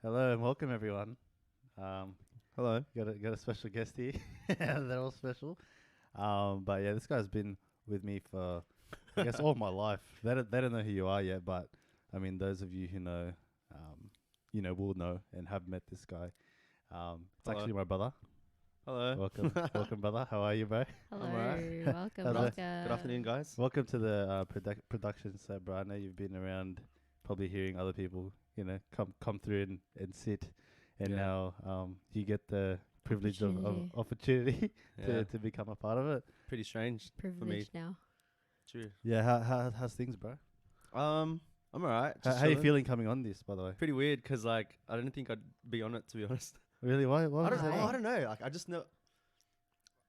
Hello and welcome everyone. Hello. Got a special guest here. They're all special. But yeah, this guy's been with me for I guess all my life. They don't know who you are yet, but I mean those of you who know, will know and have met this guy. It's Hello. actually my brother. Hello. Welcome, brother. How are you, bro? Hello, alright. welcome, How's welcome. it? Good afternoon, guys. Welcome to the production set, bro. I know you've been around, probably hearing other people, come through and sit, and Yeah. now you get the privilege of Opportunity. opportunity Yeah. to become a part of it. Pretty strange. Privilege now. True. Yeah, how's things, bro? I'm alright. How you feeling coming on this, by the way? Pretty weird because I didn't think I'd be on it, to be honest. Really? Why I was don't that? know. I don't know. Like I just know.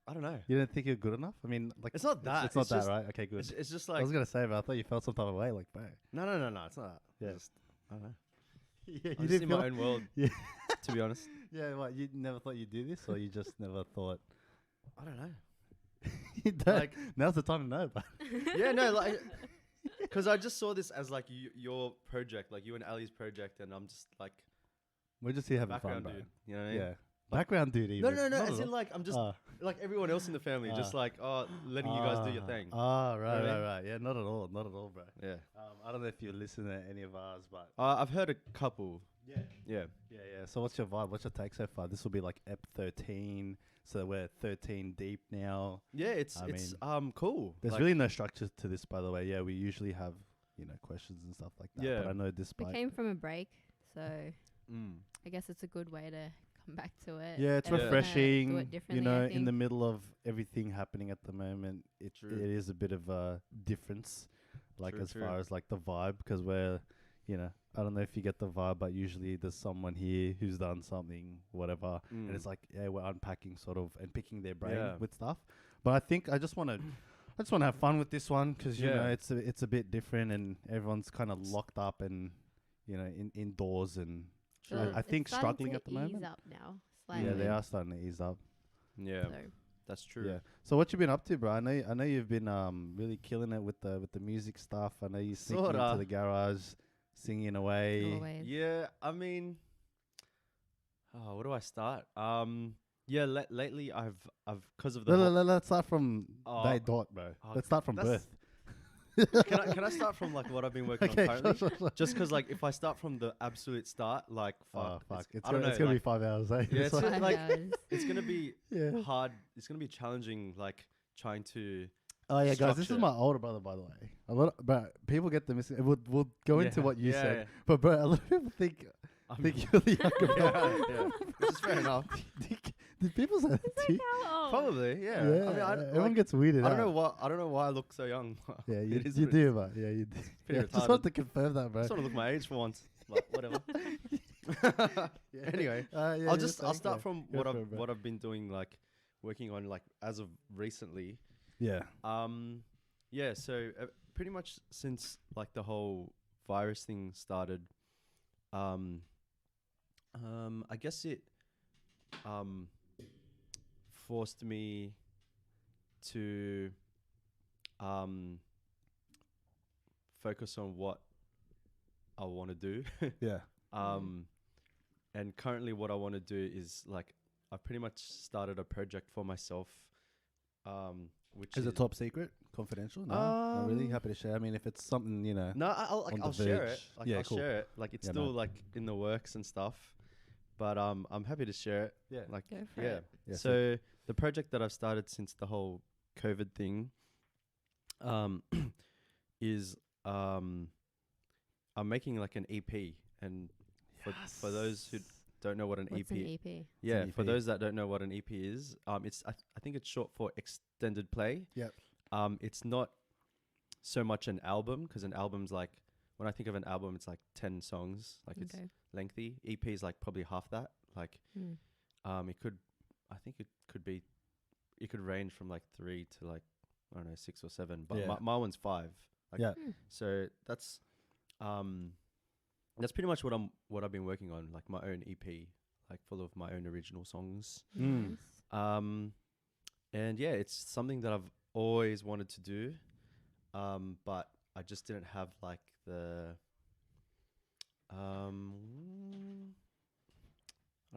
I don't know. You didn't think you're good enough? I mean, like It's not that. It's not It's that, just- right? Okay, good. It's just I like was gonna say, but I thought you felt some type of way, like, bro. no. It's not that. Yeah. Just, I don't know. Yeah, I'm you just did in feel. my own world. Yeah. To be honest, Yeah, what? You never thought you'd do this, or you just never thought? I don't know. You don't. Like Now's the time to know, but yeah, no, like because I just saw this as like your project, like you and Ali's project, and I'm just like we're just here having fun, background bro. dude. You know what I mean? Yeah, background dude. No, Even. no. Not As at in, all. like, I'm just like everyone else in the family, just Ah. like, letting you guys do your thing. Ah, right, You know what I right, right. Yeah, not at all, bro. Yeah. I don't know if you listen to any of ours, but I've heard a couple. yeah, Yeah. yeah. So what's your vibe? What's your take so far? This will be like Ep 13, so we're 13 deep now. Yeah, it's cool. There's Like, really no structure to this, by the way. Yeah, we usually have questions and stuff like that. Yeah. But I know We despite came from a break, so mm, I guess it's a good way to come back to it. yeah, it's and kinda do refreshing. it differently, I In think. the middle of everything happening at the moment, it True. is a bit of a difference, like True, as true. far as like the vibe, because we're, I don't know if you get the vibe, but usually there's someone here who's done something, whatever, and it's like we're unpacking sort of and picking their brain Yeah. with stuff. But I think I just want to have fun with this one because Yeah. it's a bit different and everyone's kind of locked up and indoors and So I it's think starting struggling to at the ease moment. up now, Yeah, slightly. they are starting to ease up. yeah, So that's true. Yeah. So what you been up to, bro? I know you've been really killing it with the music stuff. I know you sneaking into Sorta. the garage, singing away. always. Yeah, I mean, where do I start? Yeah, lately I've because of the Let's start from Oh, day dot, bro. oh, Let's start from that's- birth. can I start from like what I've been working Okay, on currently? sure. Just because like if I start from the absolute start, like Oh, fuck, fuck. It's I don't gonna, know, it's gonna be like, 5 hours, eh? Yeah, it's like, just like- hours. it's gonna be yeah. hard. It's gonna be challenging, like trying to. Oh yeah, guys. This is structure. my older brother, by the way. A lot, bro. People get the missing. We'll go into Yeah, what you yeah, said, yeah. but bro, a lot of people think I'm- you're the younger brother. yeah, which is fair enough. Did people say that to you? How old? Probably, yeah. Yeah, I mean, everyone gets weirded I don't out. know why. I don't know why I look so young. Yeah, you, It is you what it do, but yeah, you do. pretty Yeah, just retarded. want to confirm that, I bro. just want to look my age for once. But whatever. Yeah. Anyway, Yeah, I'll you're just I'll saying, start yeah. from Go what for I've it, bro. what I've been doing, like working on, like as of recently. Yeah. Yeah. So pretty much since like the whole virus thing started, I guess it forced me to focus on what I want to do. Yeah. And currently what I want to do is like I pretty much started a project for myself, which Is it top secret, confidential? No, not really. Happy to share. I mean, if it's something No, on the I'll share it. verge. Like Yeah, I'll cool. share it. Like it's Yeah, still man. like in the works and stuff, but I'm happy to share it. Yeah. Like Go for yeah. it. Yeah, So the project that I've started since the whole COVID thing, is I'm making like an EP, and for those who don't know what an What's EP, an EP? yeah, an for EP. those that don't know what an EP is, it's I think it's short for extended play. Yep. It's not so much an album, because an album's like, when I think of an album, it's like 10 songs, like it's Okay. lengthy. EP is like probably half that. Like, Hmm. it could, I think it could range from like 3 to like, I don't know, 6 or 7, but Yeah. my one's 5. Like, Yeah. So that's pretty much what I've been working on, like my own EP, like full of my own original songs. Mm. Nice. And yeah, it's something that I've always wanted to do, but I just didn't have like the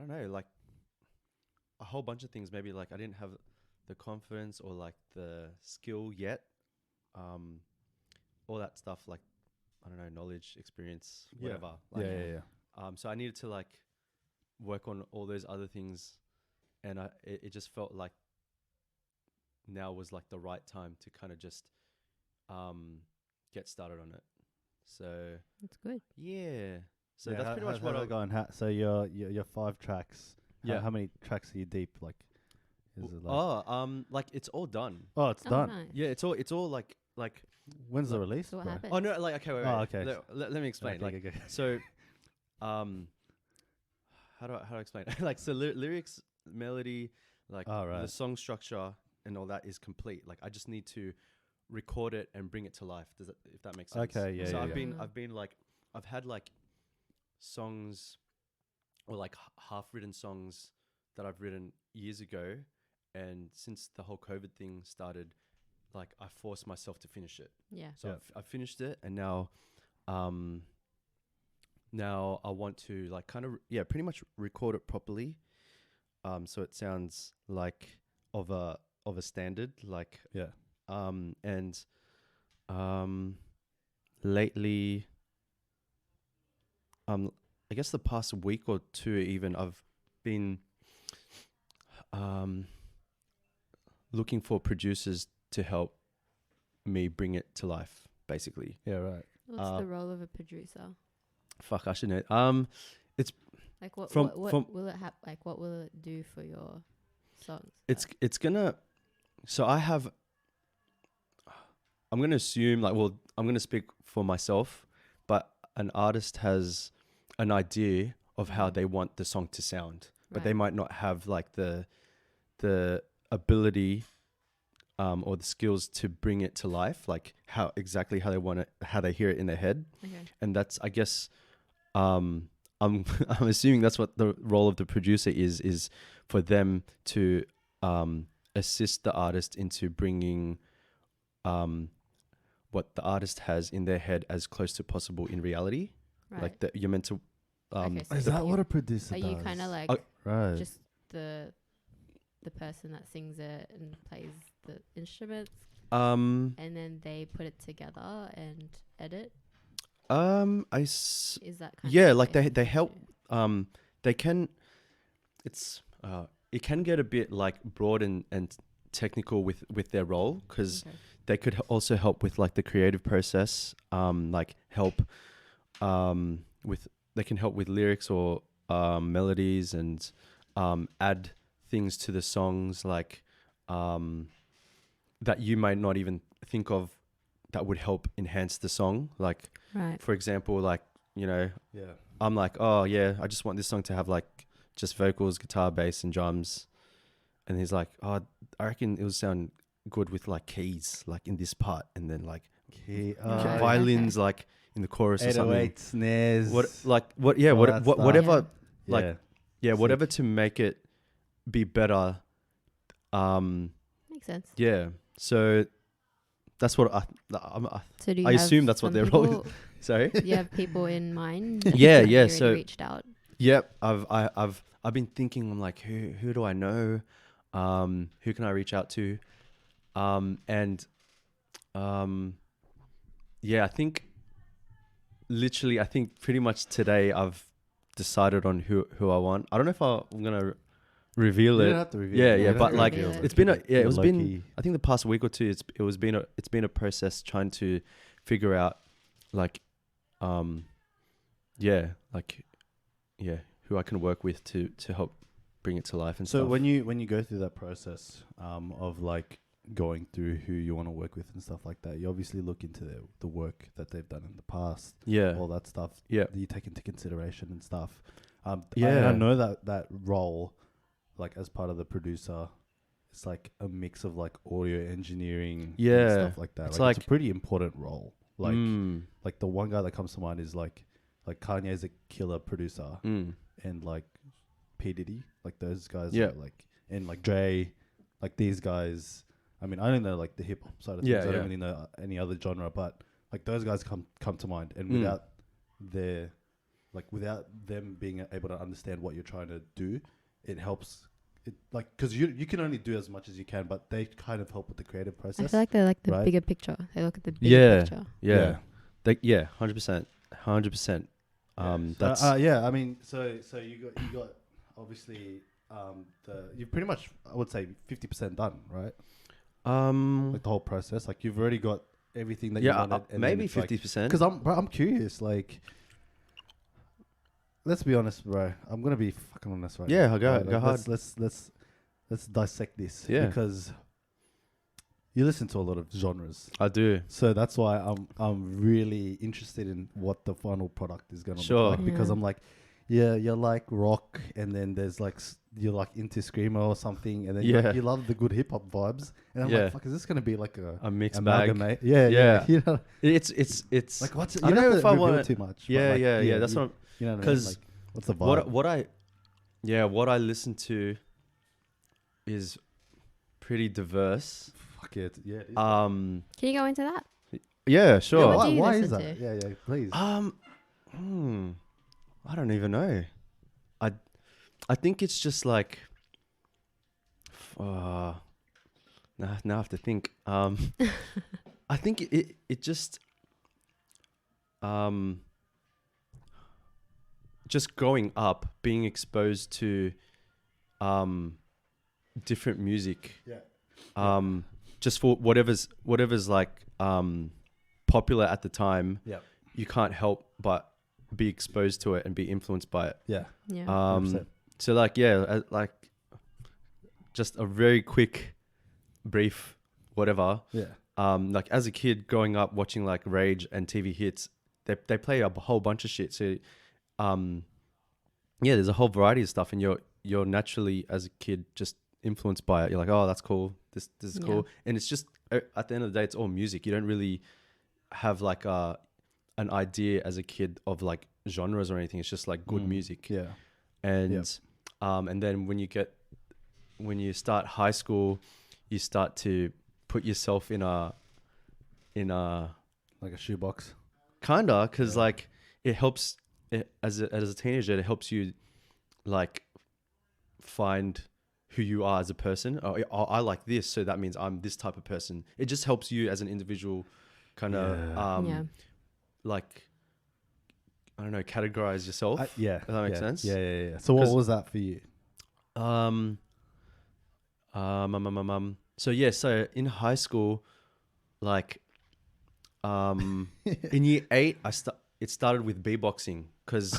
don't know, like a whole bunch of things. Maybe like I didn't have the confidence or like the skill yet. All that stuff, like I don't know, knowledge, experience, Yeah. whatever. Like, Yeah. so I needed to like work on all those other things, and it just felt like now was like the right time to kind of just get started on it. So That's good. yeah. So Yeah, that's pretty much what how's I it going. So your 5 tracks. Yeah. How many tracks are you deep? Like, is it like? like it's all done. Oh, it's done. Nice. Yeah, it's all like When's the release? So what bro? happened? oh no, like okay, wait. Oh, okay. Let me explain. Okay, like okay. so, how do I explain? Like so, lyrics, melody, like Oh, right. the song structure and all that is complete. Like I just need to record it and bring it to life. Does that, if that makes sense? Okay, yeah, So yeah, I've yeah. been like, I've had like songs or like half-written songs that I've written years ago, and since the whole COVID thing started, like I forced myself to finish it. Yeah. So Yeah. I've finished it, and now I want to like kind of pretty much record it properly, so it sounds like of a standard, like Yeah. and lately, I guess the past week or two even, I've been looking for producers to help me bring it to life, basically. Yeah, right. What's the role of a producer? Fuck, I should know. Like what From- what from- will it like what will it do for your songs? It's gonna. So I'm gonna assume I'm gonna speak for myself, but an artist has an idea of how they want the song to sound, but they might not have like the ability or the skills to bring it to life, like how they want it, how they hear it in their head. Okay. And that's, I guess, I'm I'm assuming that's what the role of the producer is for them to assist the artist into bringing what the artist has in their head as close to possible in reality. Right. Like that you're meant to. Okay, so Is you- that what a producer Are does? you kind of like Right. just the person that sings it and plays the instruments, and then they put it together and edit? Is that kind yeah, of like what they you help. do? They can. It can get a bit like broad and technical with their role, because Okay. they could also help with like the creative process. Like help with, they can help with lyrics or melodies, and add things to the songs like that you might not even think of that would help enhance the song. Like Right. for example, like, you know, Yeah. I'm like, oh yeah, I just want this song to have like just vocals, guitar, bass, and drums. And he's like, oh, I reckon it would sound good with like keys, like in this part, and then like Key, Right. violins, like in the chorus or something. 808 snares. All that stuff. stuff. Whatever, Yeah. like, yeah. whatever to make it be better. Makes sense. Yeah. So that's what I So do you I have assume that's what some their role is. people- sorry. Do you have people in mind? that Yeah, have yeah, already so- reached out. Yep. I've been thinking. I'm like, who do I know? Who can I reach out to? Yeah, I think pretty much today I've decided on who I want. I don't know if I'm gonna reveal You it. don't have to reveal Yeah, it. yeah, You don't but have to like reveal it. it's been Keep it was been low-key. I think the past week or two it's been a process trying to figure out like who I can work with to help bring it to life and So stuff. when you go through that process of like going through who you want to work with and stuff like that, you obviously look into the work that they've done in the past, all that stuff. Yeah. that you take into consideration and stuff. I Yeah. know that role, like as part of the producer, it's like a mix of like audio engineering, and Yeah. stuff like that. It's Like it's like- a pretty important role. Like Mm. like the one guy that comes to mind is like Kanye's a killer producer, Mm. and like P Diddy, like those guys, Yeah. are like, and like Dre, like these guys. I mean, I don't know like the hip hop side of things. Yeah, I yeah. don't really know any other genre, but like those guys come to mind, and Mm. without their like without them being able to understand what you're trying to do, it helps. It like because you can only do as much as you can, but they kind of help with the creative process. I feel like they're like the right? bigger picture. They look at the bigger picture. Yeah. 100%. That's yeah. I mean, so you got obviously you've pretty much, I would say, 50% done, right? Like the whole process, like you've already got everything that you wanted. And maybe 50%. Because I'm curious, like. Let's be honest, bro. I'm gonna be fucking honest right now. Yeah, go Like, hard. Let's dissect this. Yeah. Because you listen to a lot of genres. I do. So that's why I'm really interested in what the final product is gonna Sure. look like. Because Yeah. I'm like, yeah, you're like rock, and then there's like you're like into screamo or something, and then you love the good hip hop vibes, and I'm like, fuck, is this gonna be like a mixed bag? Yeah. You know, It's like what's it? I You don't know know if I want too much. but Yeah, like, yeah. That's what. You know what I mean? Like, what's the vibe? What I listen to is pretty diverse. Fuck it. Yeah. It is. Can you go into that? Yeah, sure. Yeah, what do you why is listen that? to? Yeah, please. I don't even know. I think it's just like now I have to think. I think it just growing up, being exposed to different music. Yeah. Just for whatever's like popular at the time. Yeah. You can't help but be exposed to it and be influenced by it. Yeah. Yeah. 100%. So like like just a very quick, brief, whatever. Yeah. Like as a kid growing up watching like Rage and TV Hits, they play a whole bunch of shit. So there's a whole variety of stuff, and you're naturally as a kid just influenced by it. You're like, oh, that's cool. This is cool, and it's just at the end of the day, it's all music. You don't really have like an idea as a kid of like genres or anything. It's just like good music. Yeah. And and then when you start high school, you start to put yourself in a Like a shoebox. kinda, because like it helps as a teenager. It helps you like find who you are as a person. Oh, I like this, so that means I'm this type of person. It just helps you as an individual, kind of like, I don't know, categorize yourself. Yeah. Does that make sense? Yeah. So what was that for you? So in high school, like, in year 8, it started with beatboxing because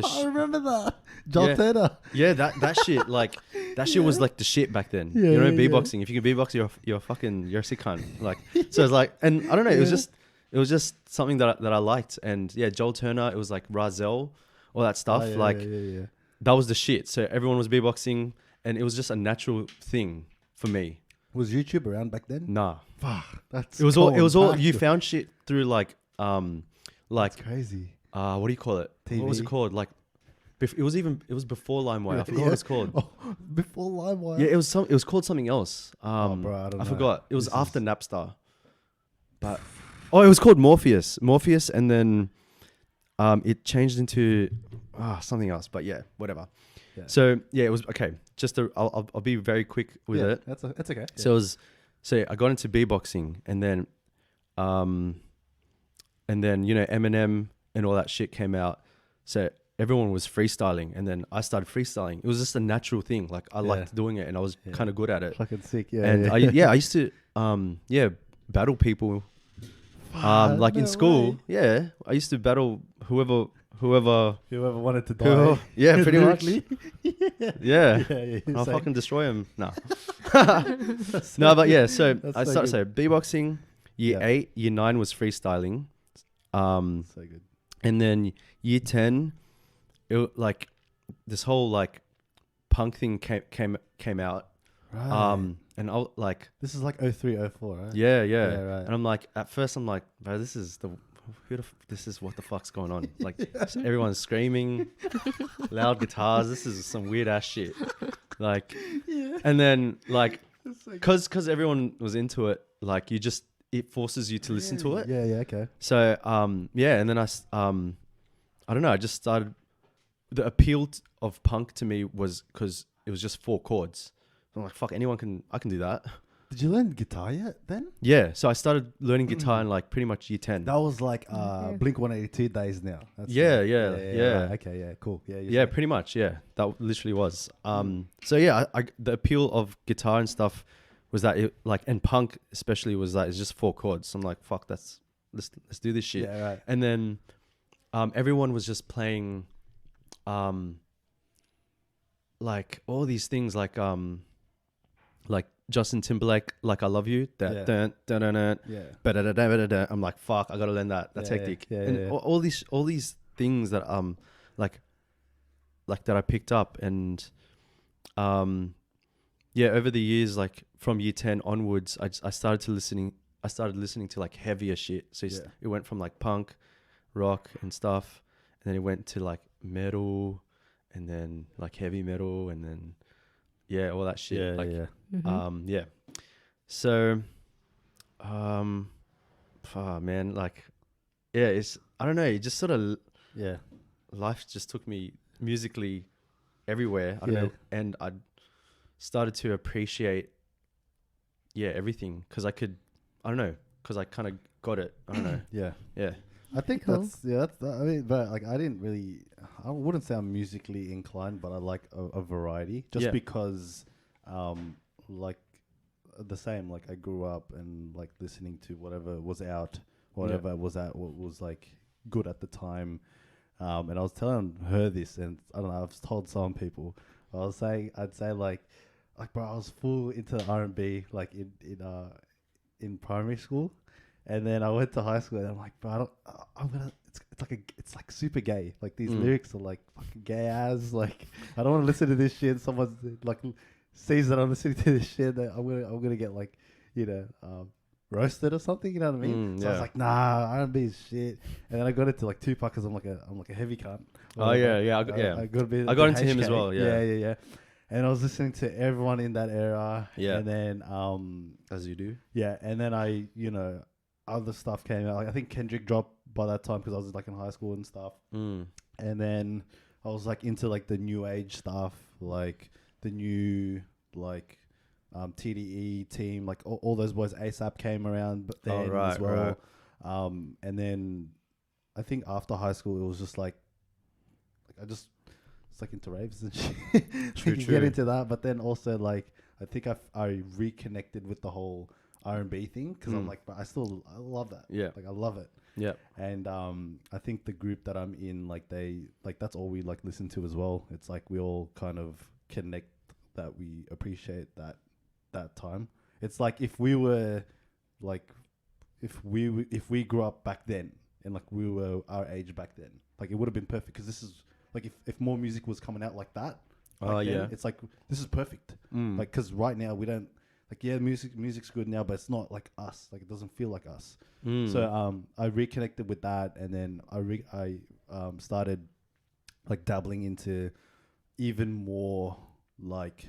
I remember that. John Taylor. Yeah, that shit, like, that shit was like the shit back then. Yeah, you know, yeah, beatboxing. If you can beatbox, you're a sick cunt. Like, so it's like, and I don't know, it was just something that I liked. And yeah, Joel Turner, it was like Razel, all that stuff. That was the shit. So everyone was beatboxing, and it was just a natural thing for me. Was YouTube around back then? Nah. Fuck, It was all you found shit through like That's crazy. What do you call it? TV? What was it called? Like, it was before LimeWire. I forgot what it's called. Oh, before LimeWire. Yeah, it was called something else. Bro, I don't know. I forgot. It was after Napster. But it was called Morpheus, and then it changed into something else. But yeah, whatever. Yeah. So yeah, it was okay. I'll be very quick with it. That's okay. So I got into beatboxing, and then you know, Eminem and all that shit came out. So everyone was freestyling, and then I started freestyling. It was just a natural thing. Like I liked doing it, and I was kind of good at it. Fucking sick. Yeah. And I used to battle people. Like in school. Way. Yeah, I used to battle whoever wanted to die. Yeah, pretty much. Yeah. I'll fucking destroy him. No. No, but yeah, so I started beatboxing. Year 8, year 9 was freestyling. So good. And then year 10, like this whole like punk thing came out. Right. And I like, this is like 03, 04, right? yeah. Right. And I'm like, at first I'm like, bro, this is what the fuck's going on? Like everyone's screaming, loud guitars. This is some weird ass shit. Like, and then like, cause everyone was into it. Like it forces you to listen to it. Yeah. Okay. So and then I don't know. I just started. The appeal of punk to me was because it was just 4 chords. I'm like, fuck, I can do that. Did you learn guitar yet then? Yeah. So I started learning guitar in like pretty much year 10. That was like Okay. Blink 182 days now. That's Yeah, like- yeah. right. Okay, yeah, cool. Yeah, you're Yeah, saying- pretty much. Yeah, that literally was. So yeah, I the appeal of guitar and stuff was that it like, and punk especially was that it's just 4 chords. So I'm like, fuck, let's do this shit. Yeah, right. And then, everyone was just playing, like all these things like Justin Timberlake, like I Love You. That Yeah. dun, dun, dun, dun, Yeah. ba-da-da-da-da-da. I'm like, fuck, I gotta learn that. That's Yeah, hectic. yeah, And yeah. all these things that like that I picked up, and yeah, over the years, like from year 10 onwards, I started listening to like heavier shit. So Yeah. it went from like punk, rock and stuff, and then it went to like metal, and then like heavy metal, and then yeah, all that shit. Yeah, like yeah. Mhm. yeah. So man, like yeah, it's, I don't know, it just sort of, Yeah. life just took me musically everywhere. I don't Yeah. know, and I started to appreciate everything because I kind of got it. I don't know. Yeah. Yeah. I think Cool. I mean, but like I wouldn't say I'm musically inclined, but I like a variety just Yeah. because, like the same, like I grew up and like listening to whatever was out, whatever was out, what was like good at the time. And I was telling her this, and I don't know, I've told some people, I'd say like bro, I was full into R&B like in primary school. And then I went to high school, and I'm like, bro, it's like super gay. Like these lyrics are like fucking gay ass. Like I don't want to listen to this shit. Someone like sees that I'm listening to this shit, that I'm gonna get like, roasted or something. You know what I mean? So I was Yeah. like, nah, R&B is shit. And then I got into like Tupac because I'm like a heavy cunt. Oh, yeah, I got I got I got into him as well, yeah. yeah. And I was listening to everyone in that era. Yeah. And then As you do. yeah, and then other stuff came out. Like I think Kendrick dropped by that time because I was like in high school and stuff. And then I was like into like the new age stuff, like the new like TDE team, like all those boys. ASAP came around, but then as well. And then I think after high school, it was just like it's like into raves and shit. True, You true. get into that, but then also like I think I reconnected with the whole R&B thing because I'm like, but I love that. Yeah. Like I love it. Yeah. And I think the group that I'm in, like that's all we like listen to as well. It's like we all kind of connect that we appreciate that time. It's like if we were like if we grew up back then and like we were our age back then, like it would have been perfect because this is like if more music was coming out like that. Back then, Yeah. it's like this is perfect. Like because right now we don't. Like yeah, music's good now, but it's not like us. Like it doesn't feel like us. So I reconnected with that, and then I started like dabbling into even more like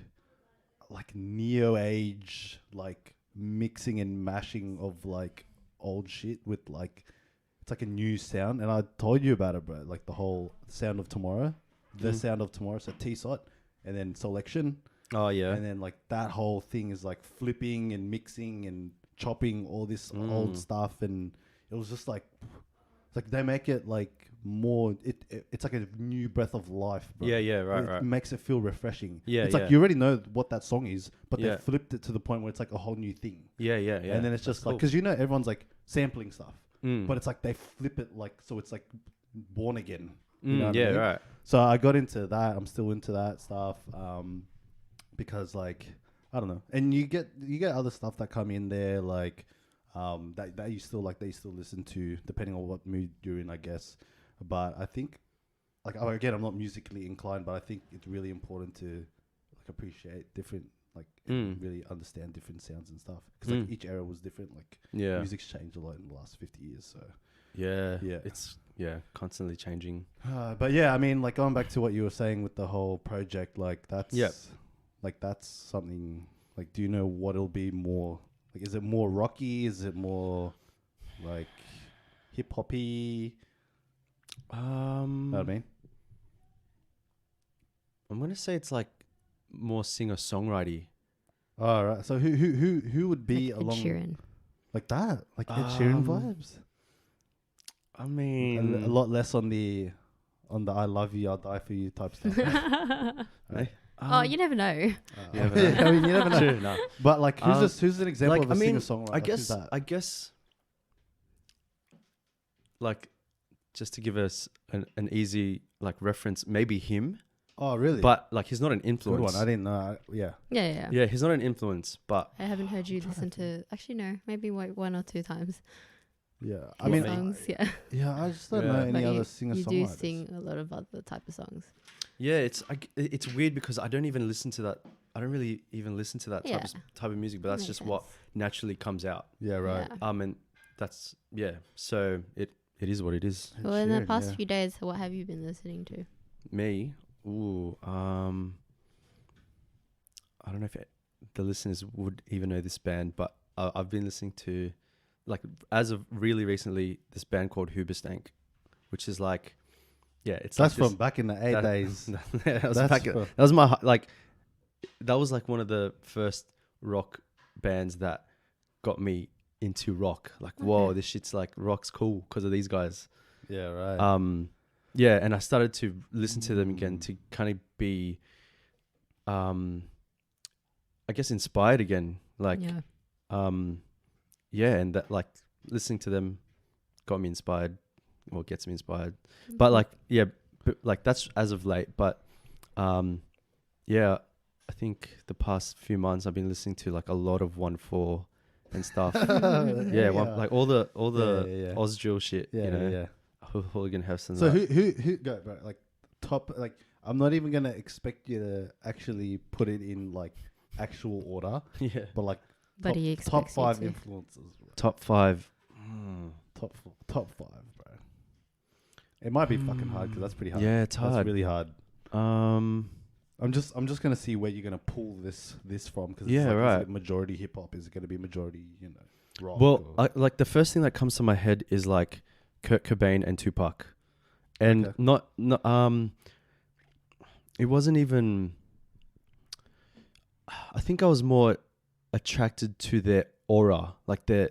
neo age, like mixing and mashing of like old shit with like it's like a new sound. And I told you about it, bro. Like the whole Sound of Tomorrow, the Sound of Tomorrow. So T-Sot, and then Selection. Oh yeah. And then like that whole thing is like flipping and mixing and chopping all this old stuff, and it was just like they make it like more. It's like a new breath of life, bro. Yeah, right, It right. makes it feel refreshing. Yeah, it's yeah. like you already know what that song is, but Yeah. they flipped it to the point where it's like a whole new thing. Yeah. And then it's That's just like cool. because everyone's like sampling stuff, Mm. but it's like they flip it like so it's like born again. You know what I Yeah, mean? right. So I got into that. I'm still into that stuff. Because like I don't know, and you get other stuff that come in there like that you still listen to depending on what mood you're in, I guess. But I think like again, I'm not musically inclined, but I think it's really important to like appreciate different and really understand different sounds and stuff because like each era was different. Like Yeah. music's changed a lot in the last 50 years. So Yeah. Yeah. It's constantly changing. but yeah, I mean, like going back to what you were saying with the whole project, like that's like that's something. Like, do you know what it'll be more? Like, is it more rocky? Is it more like hip hoppy? Know what I mean? I'm gonna say it's like more singer-songwriter. All right. So who would be Like Ed along Sheeran. like that? Like Ed Sheeran vibes? I A mean, lot less on the I love you, I'll die for you type stuff. Right? Oh, you never know. You never know. I mean, you never know. True, no. But like, who's an example Like, of a I mean, singer-songwriter? I Like, who's guess, that? I guess, like, just to give us an easy like reference, maybe him, Oh, really? but like he's not an Good influence. one. I didn't know. Yeah. Yeah, he's not an influence, but I haven't heard you trying to listen to. Actually, no. Maybe one or two times. Yeah. I His mean, songs. Yeah. I just don't Yeah. know any But other you singer-songwriters. do sing a lot of other type of songs. yeah, it's weird because I don't even listen to that. I don't really even listen to that Yeah. type of music, but that's Makes just what sense. naturally comes out. Yeah, right. Yeah. And that's So it is what it is. Ed Well, in the Sheeran, past yeah. few days, what have you been listening to? Me, I don't know if the listeners would even know this band, but I've been listening to, like, as of really recently, this band called Hoobastank, which is like, it's That's like from back in the days. that was That's back. from- That was my like. That was like one of the first rock bands that got me into rock. Like, whoa, Okay. this shit's like rock's cool because of these guys. Yeah, right. And I started to listen to them again to kind of be, I guess, inspired again. Like, Yeah. and that, like, listening to them got me inspired, or gets me inspired. But like, that's as of late. But I think the past few months I've been listening to like a lot of 1-4 and stuff. Like all the yeah. Oz drill shit. Yeah, you know, yeah. Hooligan Hefs and So that. who go, bro? Like top, like I'm not even gonna expect you to actually put it in like actual order, Yeah, but like But he top expects you 5 to. influences, bro. top 5. Top 5, bro. It might be fucking hard because that's pretty hard. Yeah, it's hard. That's really hard. Um, I'm just gonna see where you're gonna pull this from because Yeah, like, right. Is it majority hip hop? Is it gonna be majority rock? well, or- like the first thing that comes to my head is like Kurt Cobain and Tupac, and Okay. not it wasn't even. I think I was more attracted to their aura, like their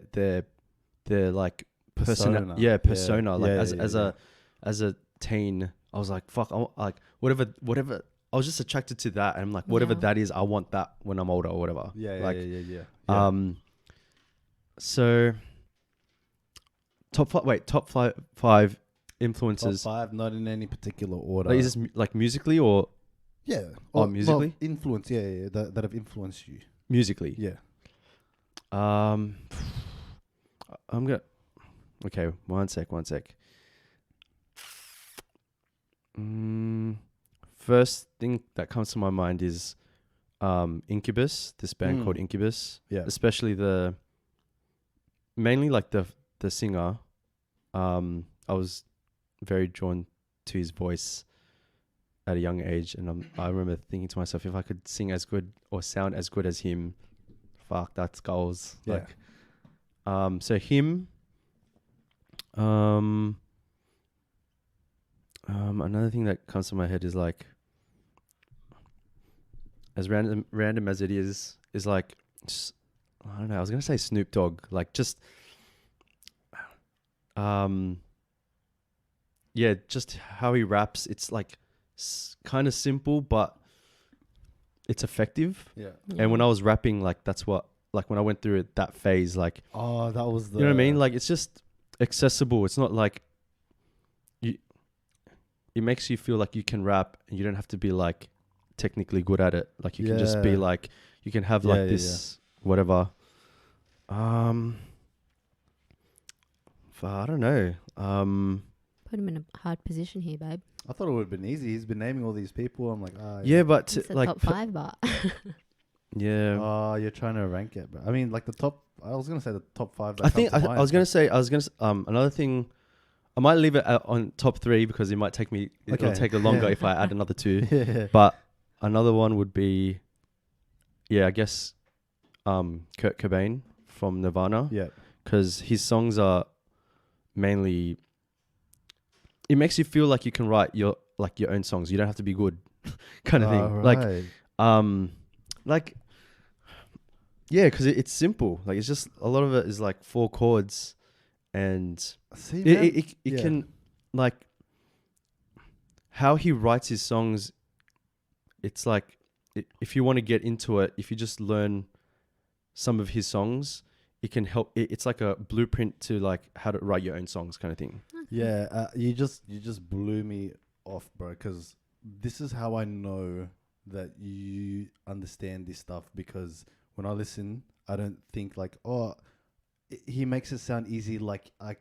like persona. Yeah, persona. Yeah, Like yeah, as a teen, I was like, fuck, like whatever. I was just attracted to that, and I'm like, whatever Yeah. that is, I want that when I'm older or whatever. yeah, like, yeah. So top 5 influences. Top 5, not in any particular order. Like, is this like musically or Yeah. Oh, musically? influence, yeah, that have influenced you. musically? Yeah. I'm gonna. Okay, one sec. First thing that comes to my mind is Incubus. This band called Incubus. Yeah. Especially mainly like the singer. I was very drawn to his voice at a young age, and I remember thinking to myself, if I could sing as good or sound as good as him, fuck, that's goals. Yeah. Like, so him. Another thing that comes to my head is like, as random as it is like, I don't know. I was gonna say Snoop Dogg, like just, just how he raps. It's like kind of simple, but it's effective. Yeah. And when I was rapping, like that's what, like when I went through that phase, like, Oh, that was the. you know what I mean? Like it's just accessible. It's not like it makes you feel like you can rap and you don't have to be like technically good at it. Like you can just be Yeah. like, you can have Yeah, like yeah, this whatever. I don't know. Put him in a hard position here, babe. I thought it would have been easy. He's been naming all these people. I'm like, Yeah, but It's the like top 5, but yeah. Oh, you're trying to rank it, bro. I mean, like the top. I was gonna say the top 5. That I think come to I was mind, gonna say another thing. I might leave it on top 3 because it might take me. It'll Okay. take longer Yeah. if I add another 2. Yeah. But another one would be, I guess, Kurt Cobain from Nirvana. Yeah. Because his songs are mainly it makes you feel like you can write your own songs. You don't have to be good, kind of thing. Right. Like yeah, because it's simple. Like it's just a lot of it is like 4 chords, and See, it man, it, it, it yeah. can like how he writes his songs. It's like if you want to get into it, if you just learn some of his songs, it can help. It's like a blueprint to like how to write your own songs, kind of thing. Yeah, you just blew me off, bro. Because this is how I know that you understand this stuff. Because when I listen, I don't think like, oh, he makes it sound easy. Like I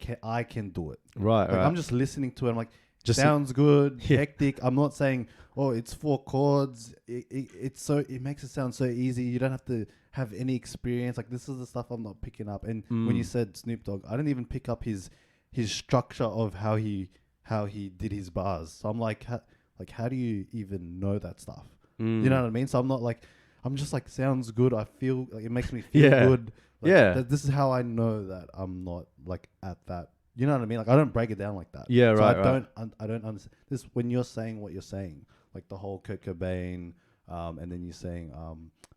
can do it. Right. Like I'm just listening to it. I'm like, Just sounds good, Yeah. hectic. I'm not saying, oh, it's 4 chords. It makes it sound so easy. You don't have to have any experience. Like this is the stuff I'm not picking up. And when you said Snoop Dogg, I didn't even pick up his structure of how he did his bars. So I'm like, how do you even know that stuff? You know what I mean? So I'm just like, sounds good. I feel like it makes me feel Yeah. good. Like, Yeah. this is how I know that I'm not like at that. You know what I mean? Like I don't break it down like that. Yeah, So right, I don't understand this when you're saying what you're saying, like the whole Kurt Cobain, and then you're saying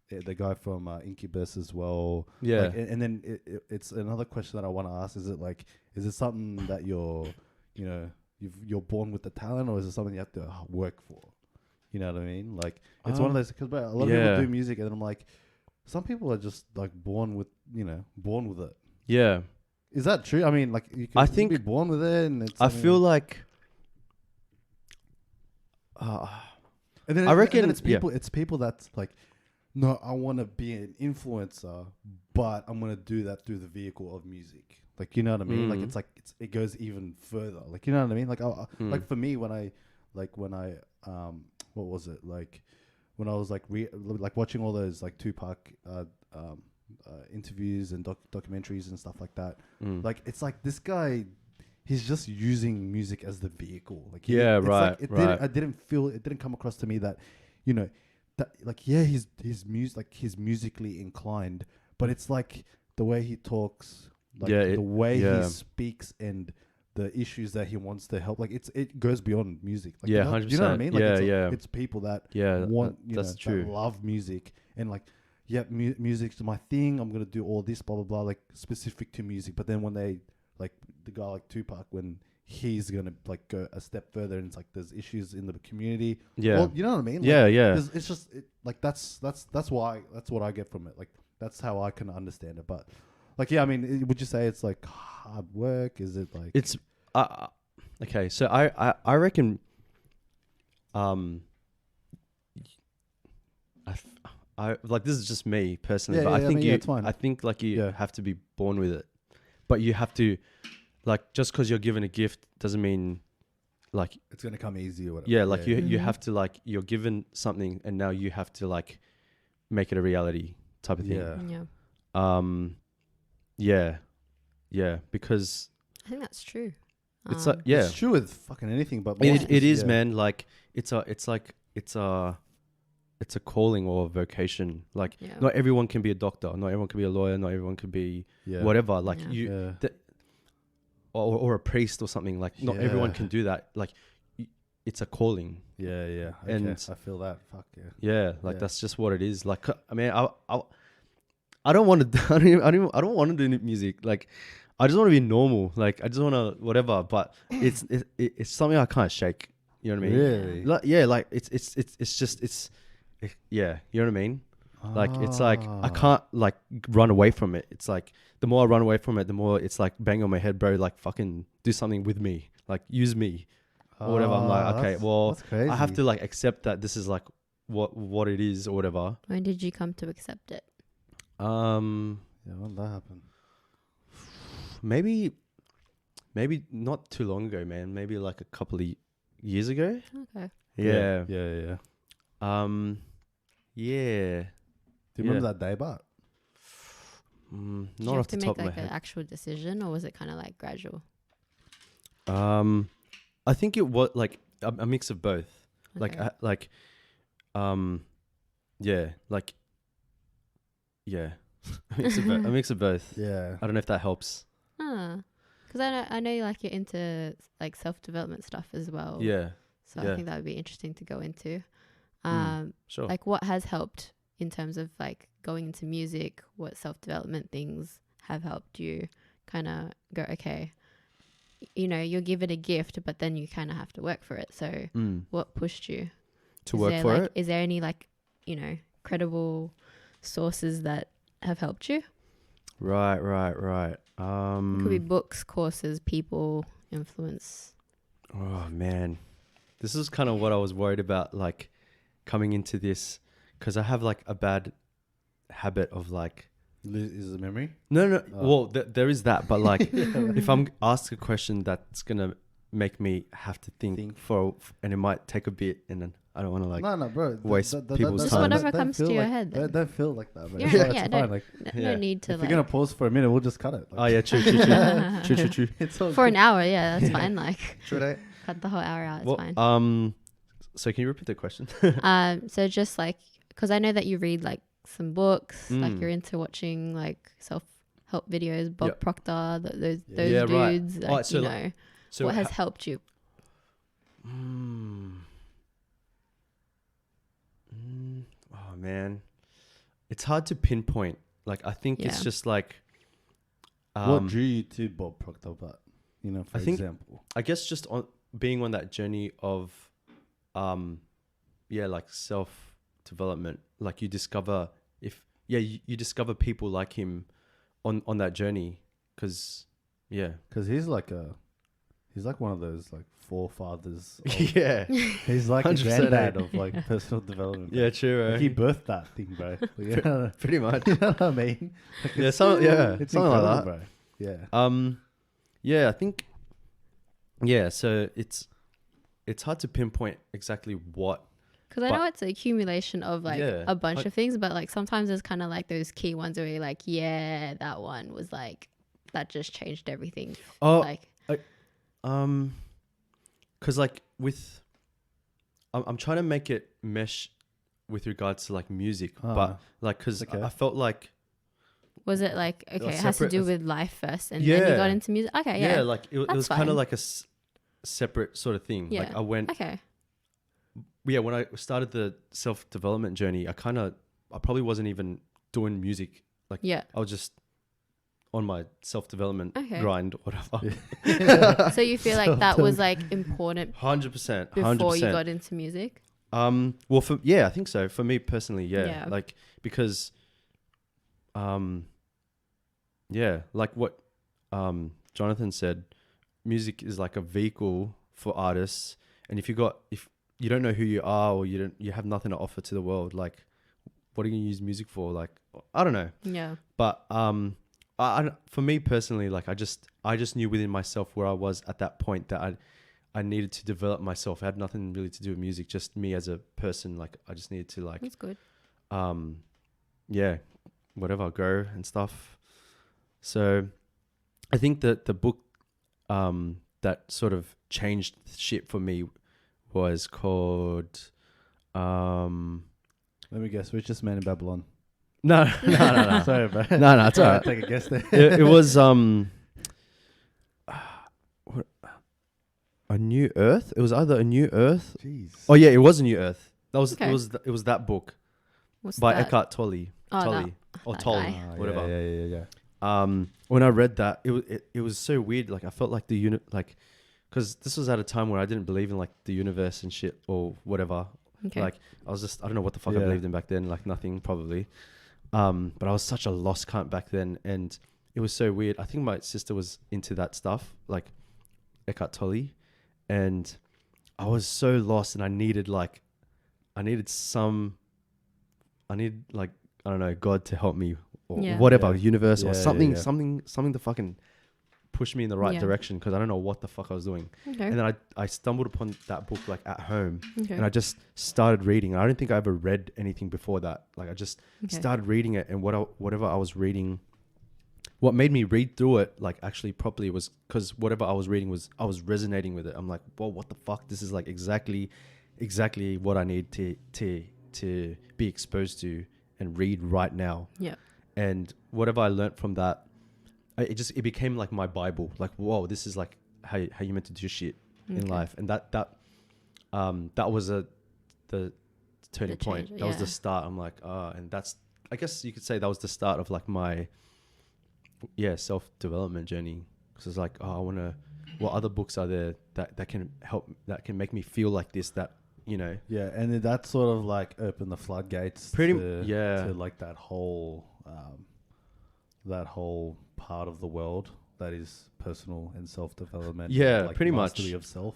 the guy from Incubus as well. Yeah. Like, and then it's another question that I want to ask: is it something that you're born with the talent, or is it something you have to work for? You know what I mean? Like it's one of those, because a lot of people do music, and I'm like, some people are just like born with it. Yeah. Is that true? I mean, like you I can think be born with it, and it's. I feel like. And then I reckon it's people. It's people that's like, no, I want to be an influencer, but I'm gonna do that through the vehicle of music. Like, you know what I mean? Like it's like it goes even further. Like, you know what I mean? Like like for me, when I what was it like when I was like watching all those like Tupac interviews and documentaries and stuff like that. Like it's like this guy, he's just using music as the vehicle. Like right. I didn't feel, it didn't come across to me that, that like his music, like he's musically inclined, but it's like the way he talks, like the way he speaks and the issues that he wants to help. Like it goes beyond music. Like, 100%. You know what I mean? Like Yeah, it's people that want that's true. That love music and like. Yeah, music's my thing. I'm gonna do all this, blah blah blah, like specific to music. But then when they like the guy like Tupac, when he's gonna like go a step further, and it's like there's issues in the community. Yeah, well, you know what I mean? Like, yeah. It's just like that's what I get from it. Like that's how I can understand it. But like I mean, would you say it's like hard work? Is it like it's okay? So I reckon I like, this is just me personally, but I think like you have to be born with it, but you have to, like, just because you're given a gift doesn't mean like it's gonna come easy or whatever. Yeah, like you have to, like, you're given something and now you have to like make it a reality type of thing. Yeah, because I think that's true. it's like it's true with fucking anything, but it is, man. Like it's a calling or a vocation. Like not everyone can be a doctor, not everyone can be a lawyer, not everyone can be whatever. Like or a priest or something. Like not everyone can do that. Like it's a calling. Yeah. Okay. And I feel that. Fuck yeah. Yeah, like that's just what it is. Like I mean, I don't want to. I don't want to do music. Like I just want to be normal. Like I just want to whatever. But it's something I can't shake. You know what I mean? Really? Like it's just yeah, you know what I mean? Like it's like I can't like run away from it. It's like the more I run away from it, the more it's like bang on my head, bro. Like fucking do something with me. Like use me or whatever. I'm like, okay, well, I have to like accept that this is like what it is or whatever. When did you come to accept it? Yeah, when did that happen? Maybe not too long ago, man. Maybe like a couple of years ago. Okay. Yeah. Yeah. Do you remember that day, Bart? Not off the top of my head. Did you have to make like an actual decision, or was it kind of like gradual? I think it was like a mix of both. Okay. A mix of both. Yeah. I don't know if that helps. Because Because I know like you're into like self-development stuff as well. Yeah. So Yeah. I think that would be interesting to go into. Sure. Like what has helped in terms of like going into music? What self-development things have helped you kind of go, okay, you know, you're given a gift, but then you kind of have to work for it. So what pushed you to work for it? Is there any like, you know, credible sources that have helped you? Right. It could be books, courses, people, influence. Oh man, this is kind of what I was worried about, like coming into this, because I have like a bad habit of like. Is the memory? No. Oh. Well, there is that, but like, if I'm asked a question that's gonna make me have to think, and it might take a bit, and then I don't want to like no, bro. waste people's just time. whatever comes to your head. Don't feel like that, bro. Yeah, fine. Like, no need to. if like, you're gonna pause for a minute, we'll just cut it. Like, Oh yeah, true. it's all for good. an hour, yeah, that's fine. Like, Should I? cut the whole hour out. It's Well, fine. So can you repeat the question? So just like, because I know that you read like some books, like you're into watching like self-help videos, Bob Proctor, those Yeah, right. dudes. Like, Alright, so you like- know, So what has helped you? Oh man, it's hard to pinpoint. Like I think it's Yeah. just like. What drew you to Bob Proctor? But you know, for I think- example, I guess just on being on that journey of, like self development. Like you discover you discover people like him on that journey, because because he's like one of those like forefathers. Of, he's like a 100%, granddad of like personal development. bro. yeah, true. Like he birthed that thing, bro. You know, Pretty much. you know what I mean? Like Yeah, it's something like incredible, that. bro. Yeah. I think. Yeah, so it's hard to pinpoint exactly what. Because I know it's an accumulation of like a bunch like- of things, but like sometimes there's kind of like those key ones where you're like, yeah, that one was like, that just changed everything. Oh, Like, because like I'm trying to make it mesh with regards to like music, but like because okay. I felt like was it like, okay, it has to separate do as- with life first and then you Yeah. got into music? Okay, yeah. like it That's was kind fine. of like a separate sort of thing. Yeah. Like I went, Okay. when I started the self-development journey, I probably wasn't even doing music. Like Yeah. I was just on my self-development Okay. grind, whatever. So you feel like that was like important 100%. before you got into music? Well, I think so. For me personally, Yeah. like because, like what, Jonathan said, music is like a vehicle for artists, and if you don't know who you are, or you have nothing to offer to the world, like, what are you gonna use music for? Like, I don't know. Yeah. But for me personally, like I just knew within myself where I was at that point that I needed to develop myself. It had nothing really to do with music, just me as a person. Like I just needed to like, That's good. whatever, grow and stuff. So I think that the book that sort of changed shit for me was called Let me guess. Richest Man in Babylon. no. Sorry, bro. No, it's alright. Take a guess there. It was A New Earth. It was either A New Earth. Jeez. Oh yeah, it was A New Earth. That was Okay. it was that book What's by that? Eckhart Tolle. Oh, Tolle or that Tolle, guy. whatever. Yeah. When I read that, it was so weird. Like I felt like because this was at a time where I didn't believe in like the universe and shit or whatever. Okay. Like I don't know what the fuck I Yeah. believed in back then. Like nothing probably. But I was such a lost cunt back then, and it was so weird. I think my sister was into that stuff, like Eckhart Tolle, and I was so lost, and I needed like, I don't know, God to help me or Yeah. whatever, Yeah. universe or Yeah, something, yeah. something to fucking push me in the right Yeah. direction, because I don't know what the fuck I was doing. Okay. And then I stumbled upon that book like at home, Okay. and I just started reading. I don't think I ever read anything before that. Like I just Okay. started reading it, and whatever I was reading, what made me read through it like actually properly was because whatever I was reading I was resonating with it. I'm like, whoa, what the fuck? This is like exactly what I need to be exposed to and read right now. Yeah. And whatever I learnt from that, it became like my Bible. Like, whoa, this is like how you meant to do shit in life. And that was the turning point. change, That was the yeah. start. I'm like, and that's, I guess you could say that was the start of like my self-development journey. Because it's like, I want to, what other books are there that can help, that can make me feel like this, that, you know. Yeah, and then that sort of like opened the floodgates to like that whole part of the world that is personal and self-development. Yeah, and like pretty mastery much. of self.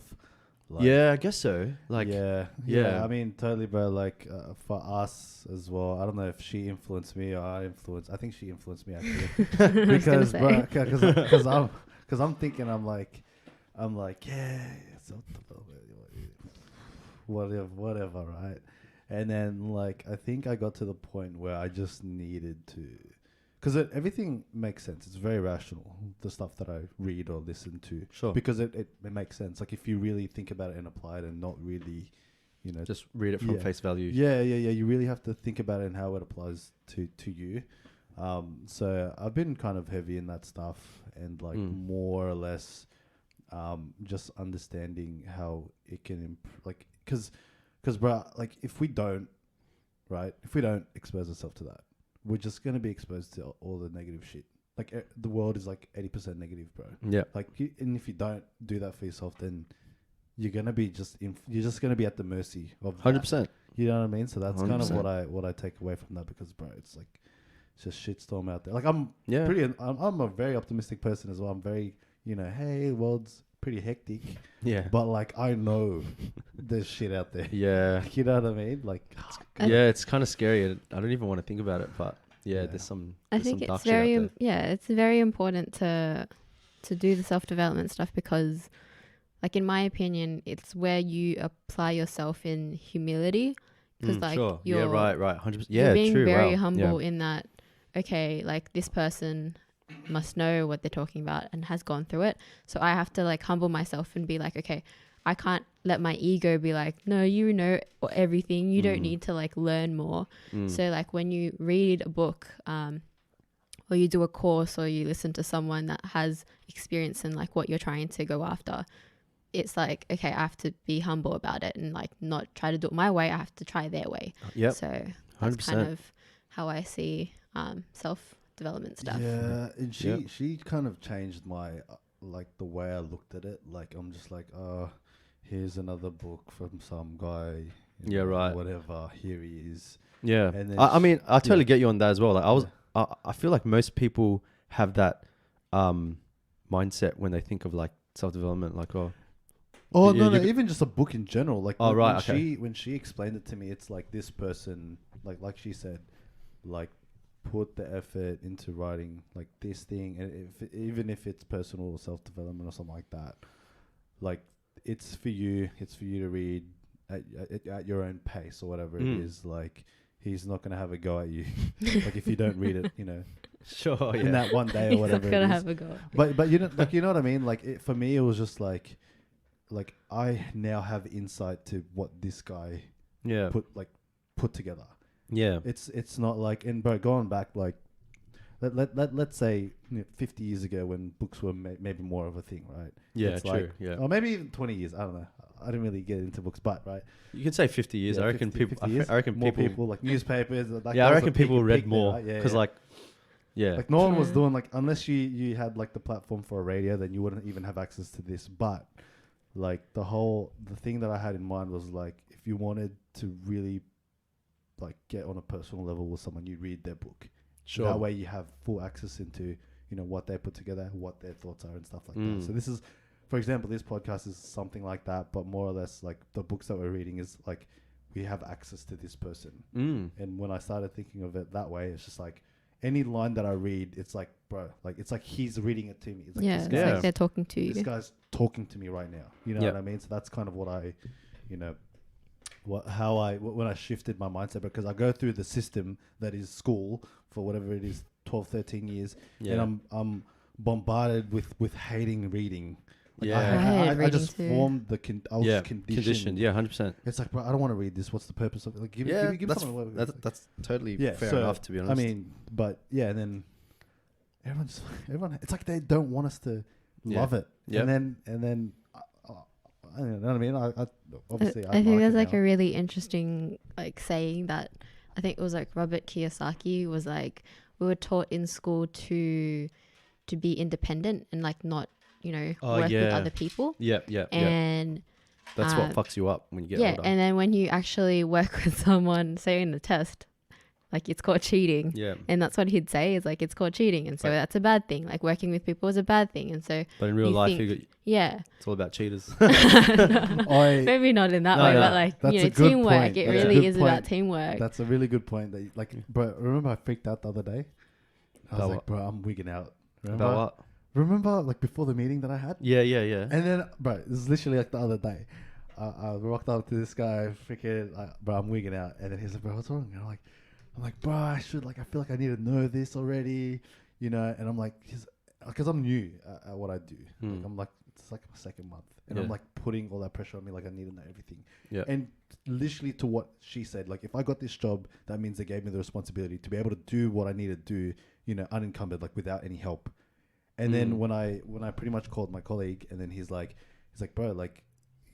Like, Yeah, I guess so. Like, yeah. I mean, totally, bro. Like for us as well. I don't know if she influenced me or I influenced. I think she influenced me actually. Because, bro, because I'm thinking, I'm like, yeah, whatever, right? And then like I think I got to the point where I just needed to. Because everything makes sense. It's very rational, the stuff that I read or listen to. Sure. Because it makes sense. Like, if you really think about it and apply it and not really, you know... Just read it from face value. Yeah. You really have to think about it and how it applies to you. So I've been kind of heavy in that stuff and, like, more or less just understanding how it can... Like, because, bro, like, if we don't expose ourselves to that, we're just going to be exposed to all the negative shit. Like, the world is like 80% negative, bro. Yeah. Like, and if you don't do that for yourself, then you're going to be you're just going to be at the mercy of 100%. that. You know what I mean? So that's 100%. kind of what I take away from that, because, bro, it's like, it's just shitstorm out there. Like, I'm a very optimistic person as well. I'm very, you know, hey, the world's pretty hectic. Yeah. But, like, I know there's shit out there. Yeah. You know what I mean? Like, it's kind of scary. I don't even want to think about it, but there's some. I think it's very it's very important to do the self-development stuff, because, like, in my opinion, it's where you apply yourself in humility, because like you're right 100%. you're being true, very wow. humble in that, okay, like, this person must know what they're talking about and has gone through it, so I have to, like, humble myself and be like, okay, I can't let my ego be like, no, you know everything, you don't need to, like, learn more. So, like, when you read a book or you do a course or you listen to someone that has experience in, like, what you're trying to go after, it's like, okay, I have to be humble about it and, like, not try to do it my way. I have to try their way. Yep. So that's 100%. kind of how I see self-development stuff. Yeah, and she kind of changed my like the way I looked at it. Like, I'm just like, here's another book from some guy. Yeah, right. Whatever. Here he is. Yeah. And then I mean, I totally get you on that as well. Like, I feel like most people have that mindset when they think of, like, self-development, like, no, even just a book in general. Like, when she explained it to me, it's like, this person, like she said, like, put the effort into writing, like, this thing, and even if it's personal self-development or something like that, like, it's for you to read at your own pace or whatever it is. Like, he's not going to have a go at you. Like, if you don't read it, you know, sure, in that one day or He's whatever not gonna it is. have a go. But you know, like, you know what I mean? Like, for me, it was just like I now have insight to what this guy put together. Yeah. It's not like, and bro, going back, like, let's say 50 years ago when books were maybe more of a thing, right? Yeah, it's true. like, Yeah. or maybe even 20 years. I don't know. I didn't really get into books, but right. You could say 50 years. Yeah, I reckon 50 people. years, I reckon more people. people like newspapers. Like, Yeah, I that was reckon the peak people of read peak there, more right? because, like, yeah, like, no one was True. doing, like, unless you had, like, the platform for a radio, then you wouldn't even have access to this. But, like, the thing that I had in mind was, like, if you wanted to really, like, get on a personal level with someone, you read their book. sure. That way you have full access into, you know, what they put together, what their thoughts are and stuff like that. So this is, for example, this podcast is something like that, but more or less, like, the books that we're reading is like, we have access to this person. And when I started thinking of it that way, it's just like, any line that I read, it's like, bro, like, it's like he's reading it to me. It's like, Yeah, this it's guy, like they're talking to this you. guy's talking to me right now. You know what I mean? So that's kind of what I, you know, when I shifted my mindset, because I go through the system that is school for whatever it is, 12, 13 years, and I'm bombarded with hating reading. Like, I just formed I was conditioned. Yeah, 100%. It's like, bro, I don't want to read this. What's the purpose of it? Like, give that's totally fair enough, to be honest. I mean, but yeah, and then everyone, it's like they don't want us to love it. Yep. And then, I don't know what I mean. I obviously, I think there's like a really interesting like saying that I think it was like Robert Kiyosaki was like, we were taught in school to be independent and like not, you know, work with other people. Yeah. And that's what fucks you up when you get older. And then when you actually work with someone, say in the test, like it's called cheating. Yeah. And that's what he'd say is like, it's called cheating. And so that's a bad thing. Like working with people is a bad thing. And so, but in real life, it's all about cheaters. Maybe not in that way, but like, that's you know, teamwork. point. It That's really is about teamwork. That's a really good point. That like, bro, remember I freaked out the other day? I was like, bro, I'm wigging out. Remember? About what? Remember like before the meeting that I had? Yeah. And then, bro, this is literally like the other day. I walked up to this guy, freaking, bro, I'm wigging out. And then he's like, bro, what's wrong? And I'm like, bro, I feel like I need to know this already, you know. And I'm like, because I'm new at what I do. Like, I'm like, it's like my second month, and I'm like putting all that pressure on me. Like I need to know everything. Yeah. And literally to what she said, like if I got this job, that means they gave me the responsibility to be able to do what I need to do, you know, unencumbered, like without any help. And then when I pretty much called my colleague, and then he's like, bro, like,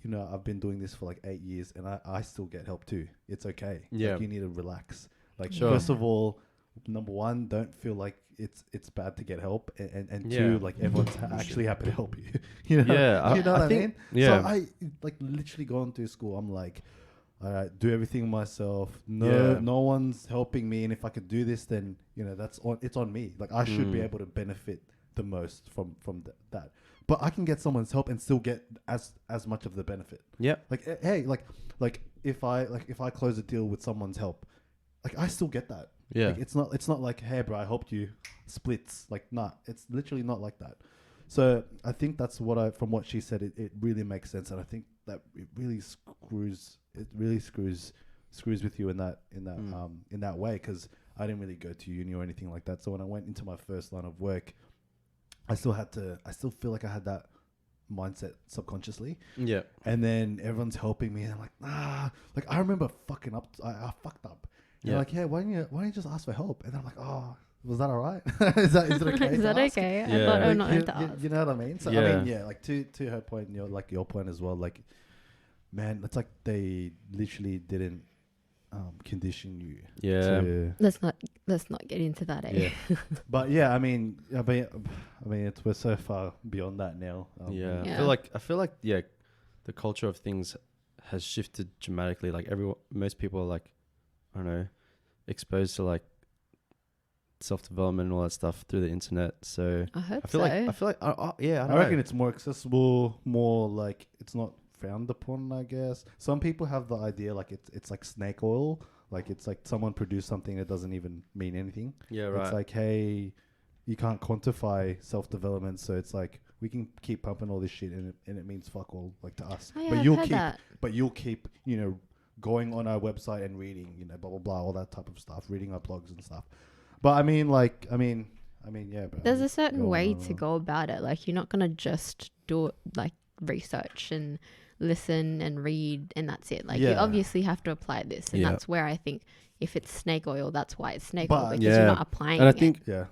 you know, I've been doing this for like 8 years, and I still get help too. It's okay. Yeah. Like, you need to relax. Like, Sure. first of all, number one, don't feel like it's bad to get help, and Yeah. two, like everyone's actually happy to help you. You know, Yeah, you know what I think- mean? Yeah. So I like literally going through school. I'm like, all right, do everything myself. No one's helping me, and if I could do this, then you know it's on me. Like I should be able to benefit the most from that. But I can get someone's help and still get as much of the benefit. Yeah. Like hey, like if I close a deal with someone's help, like I still get that. Yeah. Like, it's not like, hey bro, I helped you, splits. Like nah, it's literally not like that. So I think that's from what she said, it really makes sense, and I think that it really screws with you in that way, because I didn't really go to uni or anything like that. So when I went into my first line of work, I still feel like I had that mindset subconsciously. Yeah. And then everyone's helping me, and I'm like, nah. Like I remember fucking up. I fucked up. And they're like, yeah, why don't you just ask for help? And I'm like, oh, was that all right? is it okay? Is that ask? okay? Yeah. I thought I'm not you, meant to ask. you know what I mean? So Yeah. I mean, yeah, like to her point, and your point as well. Like, man, it's like they literally didn't condition you. Yeah. Let's not get into that. Yeah. But yeah, I mean, we're so far beyond that now. Yeah. Yeah. I feel like the culture of things has shifted dramatically. Like most people are like, I don't know, exposed to like self-development and all that stuff through the internet. So I hope I feel like I reckon it's more accessible, more like it's not frowned upon, I guess. Some people have the idea like it's like snake oil, like it's like someone produced something that doesn't even mean anything. Yeah, right. It's like, hey, you can't quantify self-development, so it's like we can keep pumping all this shit and it means fuck all like to us. Oh, yeah, but I've you'll keep, you know, going on our website and reading, you know, blah blah blah, all that type of stuff, reading our blogs and stuff. But I mean, yeah, bro. There's a certain way to go about it. Like you're not gonna just do like research and listen and read and that's it. Like you obviously have to apply this, and that's where I think if it's snake oil, that's why it's snake oil, because you're not applying. And I it. think I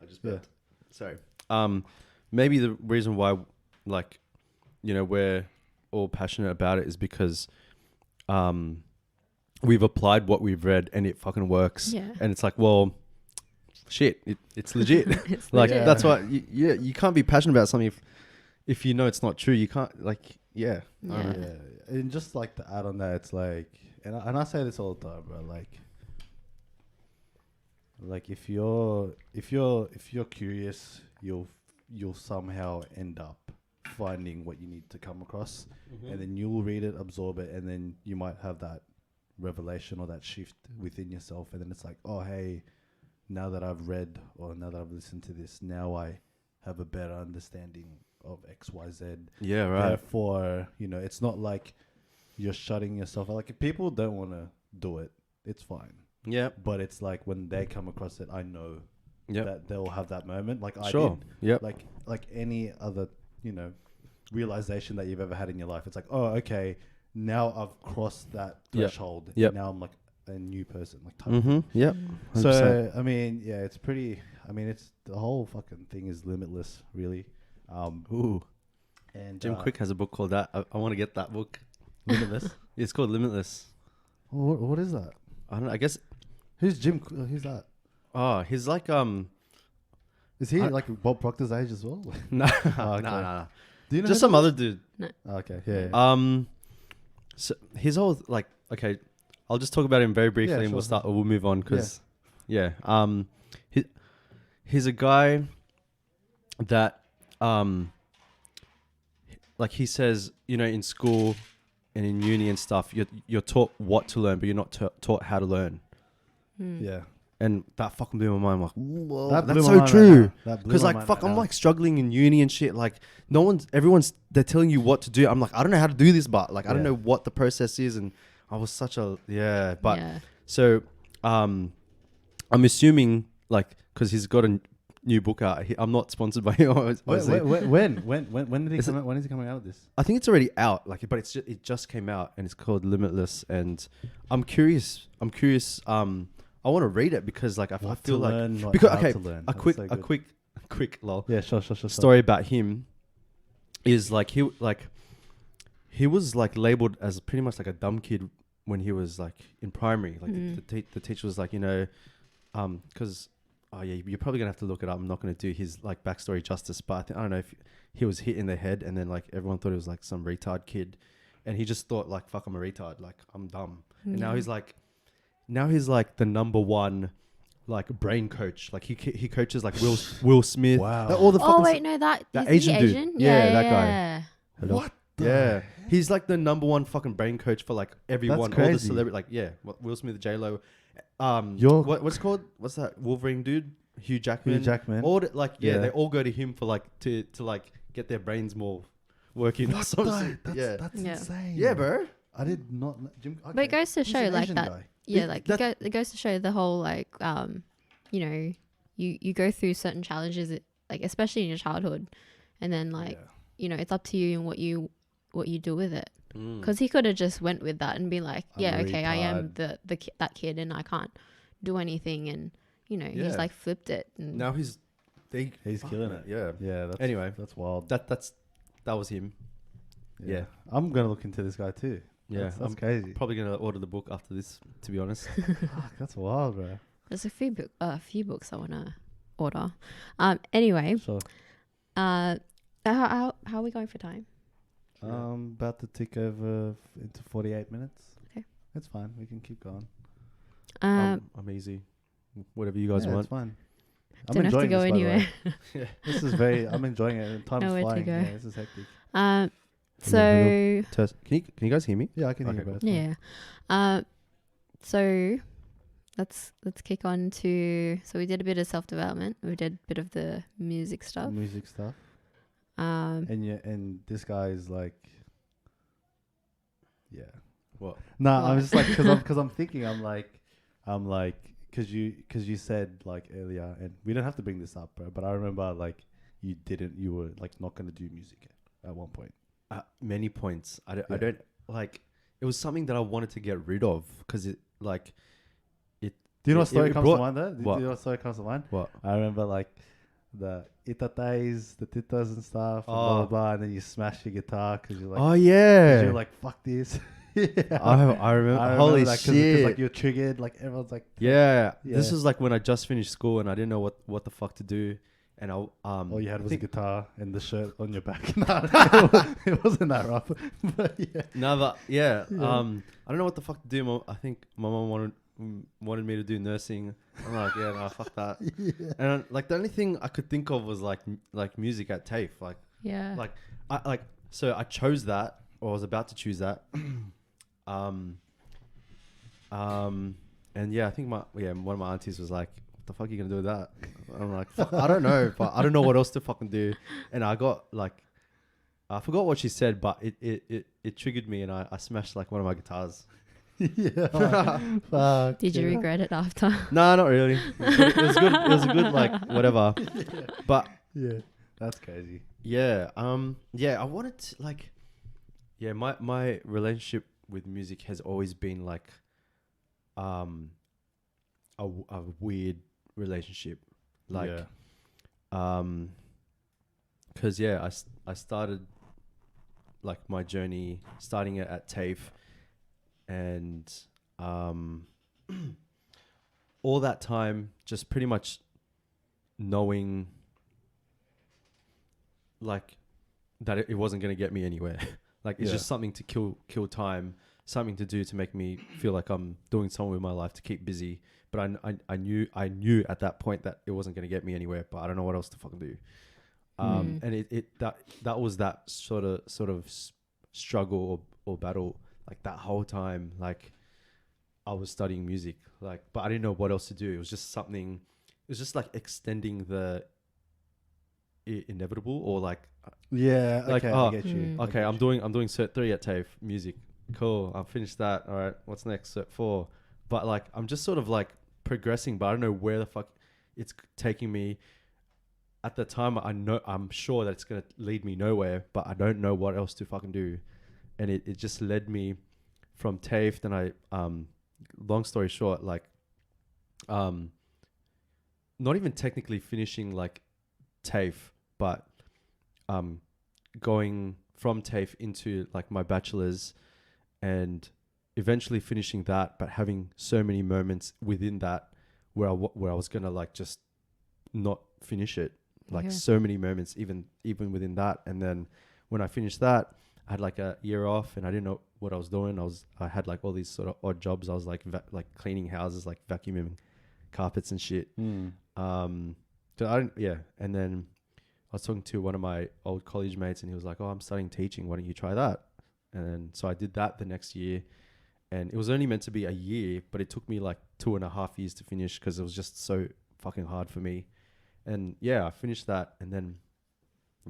just burped. Sorry. Maybe the reason why, like, you know, we're all passionate about it is because, we've applied what we've read and it fucking works. Yeah. And it's like, well, shit, it's legit. It's like legit. that's why you can't be passionate about something if you know it's not true. You can't like I don't know. Yeah, and just like to add on that, it's like, and I say this all the time, bro. Like if you're curious, you'll somehow end up finding what you need to come across, and then you'll read it, absorb it, and then you might have that revelation or that shift within yourself, and then it's like, oh hey, now that I've read or now that I've listened to this, now I have a better understanding of XYZ. Yeah, right. Therefore, you know, it's not like you're shutting yourself out. Like if people don't want to do it, it's fine. Yeah. But it's like when they come across it, I know that they'll have that moment. Like I Sure. did. Yep. Like any other, you know, realization that you've ever had in your life. It's like, oh, okay, now I've crossed that threshold. Yep. Now I'm like a new person. Like type of thing. Yep. So I mean, yeah, it's pretty. I mean, it's the whole fucking thing is limitless, really. Ooh. And Jim Quick has a book called that. I want to get that book. Limitless. It's called Limitless. What is that? I don't know. I guess. Who's Jim? Who's that? Oh, he's like Is he I- like Bob Proctor's age as well? no, Oh, okay. no. Do you know Just who some that other dude. is? Okay, yeah. So his whole like okay, I'll just talk about him very briefly, Yeah, and we'll sure. start. Or we'll move on because, he's a guy that like he says, you know, in school and in uni and stuff, you're taught what to learn, but you're not taught how to learn. Yeah. And that fucking blew my mind. I'm like, whoa, That blew that's my so mind true. right now. That blew Because my like, mind fuck, right I'm now. like struggling in uni and shit. Like, they're telling you what to do. I'm like, I don't know how to do this, but like, I don't Yeah. know what the process is. And I was such a, but yeah. so, I'm assuming like, cause he's got a new book out. I'm not sponsored by him. Obviously. When did he Is come out? When is he coming out with this? I think it's already out, like, but it just came out and it's called Limitless. And I'm curious. I want to read it because like I feel like because okay, a quick lol. Yeah, sure. Story about him is like he was like labeled as pretty much like a dumb kid when he was like in primary. Like the teacher was like, you know, because you're probably gonna have to look it up. I'm not gonna do his like backstory justice, but I don't know if he was hit in the head and then like everyone thought he was like some retard kid, and he just thought like, fuck, I'm a retard, like I'm dumb. And now he's like the number one like brain coach. Like he coaches like Will Smith. Wow. All the Oh fucking wait, no, that that is he Asian dude. Asian? Yeah, that guy. Yeah. Hello? What? the Yeah, heck? he's like the number one fucking brain coach for like everyone. All the crazy. celebrity, like Will Smith, J-Lo. You're- What's it called? What's that Wolverine dude? Hugh Jackman. Hugh Jackman. All they Yeah. all go to him for like to like get their brains more working. Or What something. the? Yeah, That's Yeah. insane. yeah, bro. I did not know. Jim. Okay. But it goes to He's show an like Asian that. guy. Yeah, like that- it goes to show the whole like you know, you go through certain challenges, like especially in your childhood, and then like Yeah. you know it's up to you and what you do with it. Mm. Because he could have just went with that and be like, I'm yeah, a okay, I am retard. that kid and I can't do anything, and you know Yeah. he's like flipped it. And Now he's killing it. Yeah. Yeah. That's, Anyway, that's wild. that was him. Yeah. I'm gonna look into this guy too. Yeah, That's I'm crazy. probably gonna order the book after this. To be honest. Fuck, that's wild, bro. there's a few books I wanna order. Anyway, Sure. how are we going for time? About to tick over into 48 minutes. Okay. That's fine. We can keep going. I'm easy. Whatever you guys Yeah, want. it's fine. I'm Don't have to enjoying go this, by the way. anywhere. This is very. I'm enjoying it. Time's Nowhere to flying. go. Yeah, this is hectic. So Test. Can you guys hear me? Yeah, I can Okay, hear you. cool. Bro. It's fine. yeah. So let's kick on to. So we did a bit of self-development. We did a bit of the music stuff. Music stuff. Um, And this guy is like. Yeah. What? No, I'm What? just like because I'm thinking I'm like because you said like earlier, and we don't have to bring this up, bro. But I remember like you were like not gonna do music at one point. Many points. I Yeah. don't like. It was something that I wanted to get rid of because it like. Do you know what story it comes brought- to mind though? Do what? you know what story comes to mind? What? I remember like the itatais, the titas and stuff, and blah Oh. blah blah, and then you smash your guitar because you're like, Oh 'cause yeah. you're like fuck this. Yeah. I remember. Holy that shit. like you're triggered, like everyone's like, Yeah. Yeah. This was like when I just finished school and I didn't know what the fuck to do, and I all you had I was a think- guitar and the shirt on your back. No, it wasn't that rough, but yeah. No, but yeah, Yeah. I don't know what the fuck to do. I think my mom wanted me to do nursing. I'm like, yeah, no, fuck that. Yeah. And like the only thing I could think of was like music at TAFE. yeah. Like so I chose that, or I was about to choose that. And yeah, I think one of my aunties was like, "What the fuck are you gonna do with that?" I'm like, fuck, I don't know, but I don't know what else to fucking do. And I got like, I forgot what she said, but it triggered me, and I smashed like one of my guitars. Yeah. Fuck. Did you yeah. regret it after? No, not really. It was good. It was a good like whatever. But Yeah. That's crazy. yeah, I wanted to like, yeah, my relationship with music has always been like, a weird relationship. Like, yeah. because I started like my journey starting it at TAFE, and all that time just pretty much knowing like that it wasn't going to get me anywhere. Like it's Yeah. just something to kill time, something to do to make me feel like I'm doing something with my life to keep busy. But I knew at that point that it wasn't going to get me anywhere, but I don't know what else to fucking do. And that was that sort of struggle or battle, like that whole time. Like I was studying music, like, but I didn't know what else to do. It was just something. It was just like extending the inevitable, or like Yeah. like, Okay. oh, I get you. I okay, get I'm you. doing Cert 3 at TAFE music. Cool, I'll finish that. All right, what's next? Cert 4. But like I'm just sort of like progressing, but I don't know where the fuck it's taking me. At the time, I'm sure that it's gonna lead me nowhere, but I don't know what else to fucking do. And it just led me from TAFE. Then I long story short, like not even technically finishing like TAFE, but going from TAFE into like my bachelor's, and eventually finishing that, but having so many moments within that where I was gonna like just not finish it, like so many moments even within that. And then when I finished that, I had like a year off, and I didn't know what I was doing. I had like all these sort of odd jobs. I was like like cleaning houses, like vacuuming carpets and shit. So I didn't, yeah. And then I was talking to one of my old college mates, and he was like, "Oh, I'm studying teaching. Why don't you try that?" And so I did that the next year, and it was only meant to be a year, but it took me like 2.5 years to finish because it was just so fucking hard for me. And yeah, I finished that, and then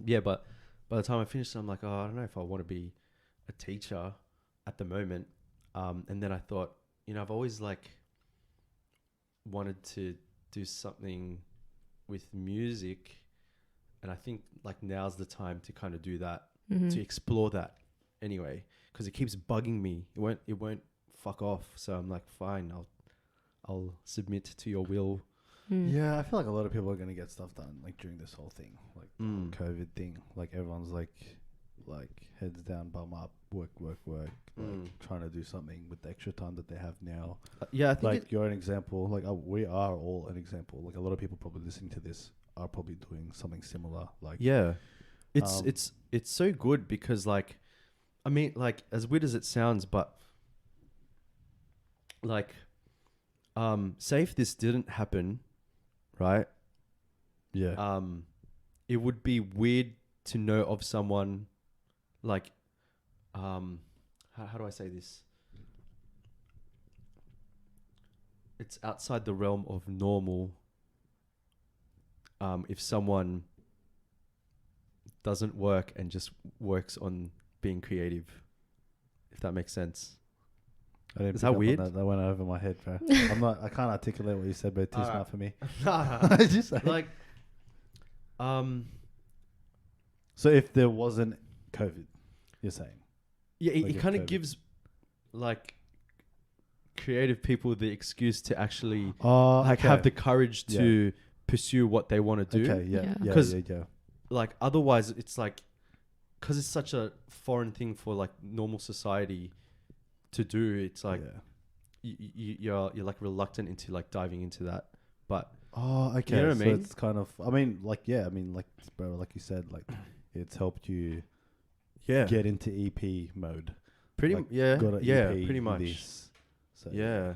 yeah, but by the time I finished, I'm like, oh, I don't know if I want to be a teacher at the moment. And then I thought, I've always like wanted to do something with music, and I think like now's the time to kind of do that, to explore that anyway, because it keeps bugging me. It won't fuck off. So I'm like, fine, I'll submit to your will. Yeah, I feel like a lot of people are going to get stuff done like during this whole thing, like the whole COVID thing. Like everyone's like heads down, bum up, work, like trying to do something with the extra time that they have now. Yeah, I think like you're an example. Like we are all an example. Like a lot of people probably listening to this are probably doing something similar. Like yeah, it's so good because like, I mean, like as weird as it sounds, but like, say if this didn't happen, right? Yeah. It would be weird to know of someone like, how do I say this? It's outside the realm of normal. If someone doesn't work and just works on being creative, if that makes sense. I didn't Is pick that up weird? on that went over my head, bro. I can't articulate what you said, but it's too smart for me. Just like, so if there wasn't COVID, you're saying? yeah, Like it kind of COVID. gives like creative people the excuse to actually like have the courage to pursue what they want to do. Okay, yeah. Like otherwise it's like, because it's such a foreign thing for like normal society to do, it's like you're like reluctant into like diving into that. But okay. You know what I mean? It's kind of, like bro, like you said, like it's helped you get into EP mode. Pretty Like, yeah, got a yeah, EP pretty much. this. So Yeah.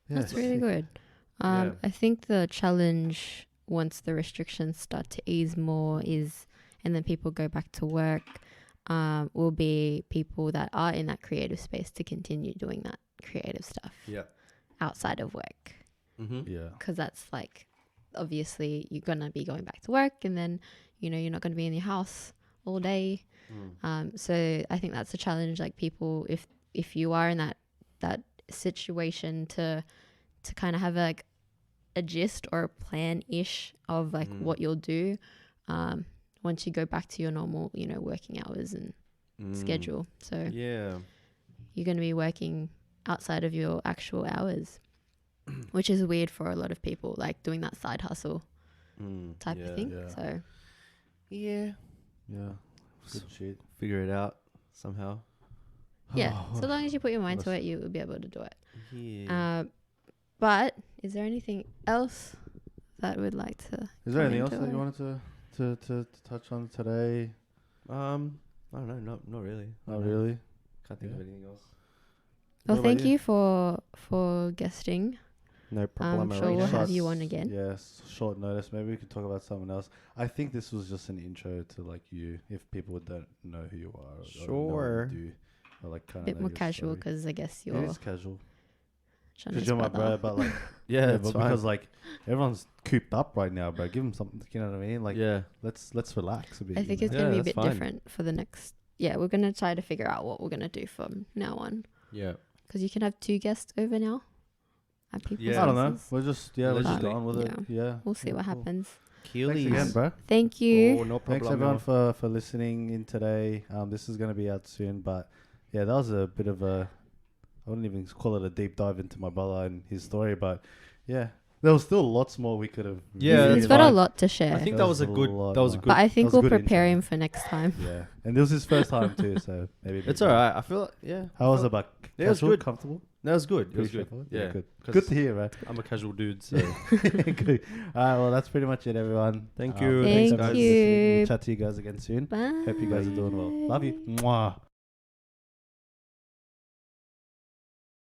That's really good. I think the challenge once the restrictions start to ease more and then people go back to work, will be people that are in that creative space to continue doing that creative stuff outside of work. Yeah. Because that's like, obviously you're going to be going back to work, and then, you're not going to be in your house all day. So I think that's a challenge. Like people, if you are in that situation to kind of have like a gist or a plan-ish of like what you'll do once you go back to your normal, working hours and schedule. So you're going to be working outside of your actual hours, which is weird for a lot of people, like doing that side hustle. type of thing. Yeah. So Yeah. Yeah. Good shit. Figure it out somehow. yeah, so long as you put your mind to Honest. it, you will be able to do it. Yeah. But is there anything else that we'd like to? Is there come anything else into that you it? wanted to touch on today? I don't know. Not really. Not really. Can't think Yeah. of anything else. Well, What about thank you? you for guesting. No I'm problem. sure we'll have Shots- you on again. Yes, short notice. Maybe we could talk about something else. I think this was just an intro to like you, if people don't know who you are. Or know what Sure. you do, or like kind A of bit more casual because I guess It you're is casual Shana's because you're my brother. bro. But like, Yeah, yeah, that's but fine. because like everyone's cooped up right now, bro. Give them something. You know what I mean? Like, yeah. let's relax a bit. I you think know? it's gonna Yeah, be a that's bit fine. different for the next. Yeah, we're gonna try to figure out what we're gonna do from now on Yeah. because you can have 2 guests over now at people's Yeah. I don't know. houses. We're just we're just Allegedly. going with it. Yeah, We'll see what cool. happens. Thanks again, bro. Thank you. Oh, no problem. Thanks everyone for listening in today. This is going to be out soon, but yeah, that was a bit of a, I wouldn't even call it a deep dive into my brother and his story, but yeah, there was still lots more we could have. Yeah, He's that's got a fine. lot to share. I think that was a good. lot That was a more. good. But I that think was we'll good prepare intro. him for next time. Yeah, and this was his first time too, so maybe. a bit It's new. alright. I feel like, yeah. How was it? About Yeah, it was casual, good. comfortable. That was good. It was Pretty good. straightforward? Yeah. Good. 'Cause Good to hear, man. I'm a casual dude, so Good. All right, well, that's pretty much it, everyone. Thank you. Thank Thanks, guys. you. We'll chat to you guys again soon. Bye. Hope you guys are doing well. Love you. Mwah.